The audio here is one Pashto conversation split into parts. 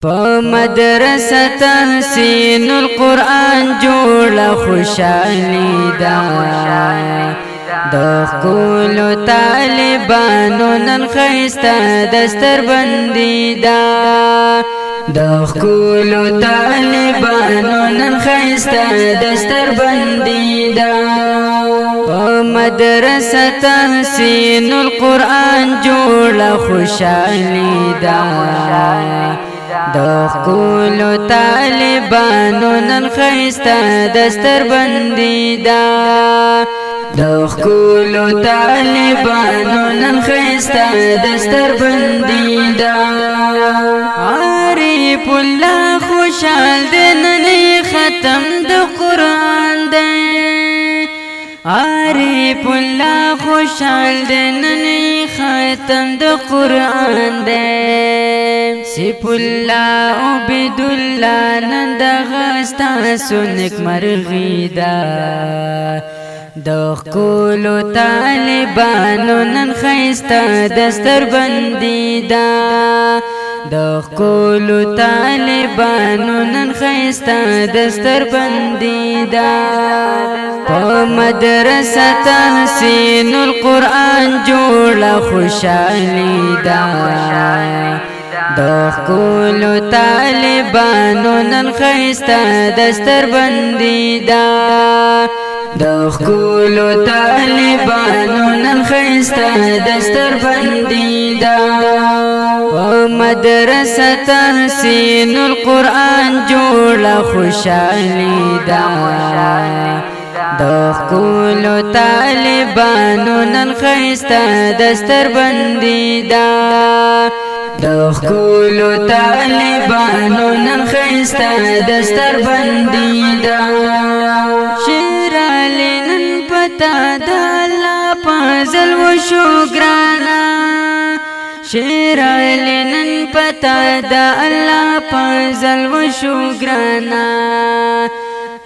په مدرسه تحسین القرآن جوړه خوشالي دا د ښکلو طالبانو نن ښایسته دستربندي دا د ښکلو طالبانو نن ښایسته دستربندي دا په مدرسه تحسین القرآن جوړه خوشالي دا د ښکلو طالبانو نن ښایسته دستربندي دا د ښکلو طالبانو نن ښایسته دستربندي دا عارف الله خوشحال دی نن ختم د قرآن دی عارف الله خوشحال دی نن ختم د قرآن دی سیف الله عبد الله نن دغه ستاسو نیکمرغي ده د ښکلو طالبانو نن ښایسته دستربندي ده د ښکلو طالبانو نن ښایسته دستربندي ده په مدرسه تحسین القرآن جوړه خوشالي ده د ښکلو طالبانو نن ښایسته دستربندي ده د ښکلو طالبانو نن ښایسته دستربندي ده په مدرسه تحسین القرآن جوړه خوشالي ده د ښکلو طالبانو نن ښایسته دستربندي ده د ښکلو طالبانو نن ښایسته دستربندي ده شیرالی نن پتا د الله فضل وشو ګرانا شیرالی نن پتا د الله فضل وشو ګرانا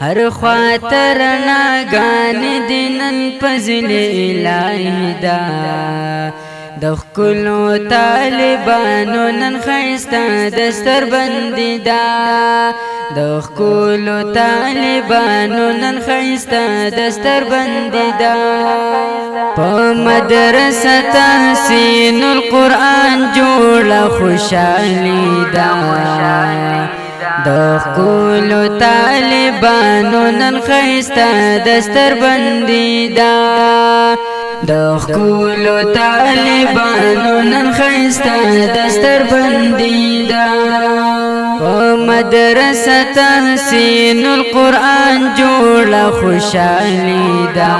هر خاطر ناګانې دې نن فضل الهی ده د ښکلو طالبانو نن ښایسته دستربندي ده د ښکلو طالبانو نن ښایسته دستربندي ده په مدرسه تحسین القرآن جوړه خوشالي ده د ښکلو طالبانو نن ښایسته دستربندي ده د ښکلو طالبانو نن ښایسته دستربندي ده په مدرسه تحسین القرآن جوړه خوشالي ده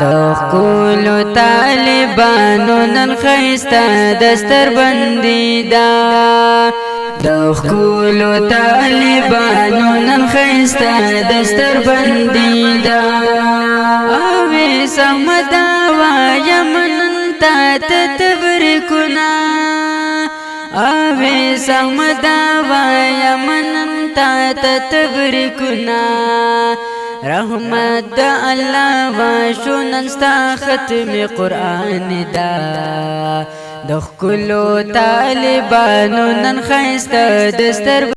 د ښکلو طالبانو نن ښایسته دستربندي ده د ښکلو طالبانو نن ښایسته دستربندي ده سمدا وایم نن تا تبریکنا اوی سمدا وایم نن تا تبریکنا رحمت الله واشو نن ستا ختم قرآن دا د ښکلو طالبانو نن ښایسته دستر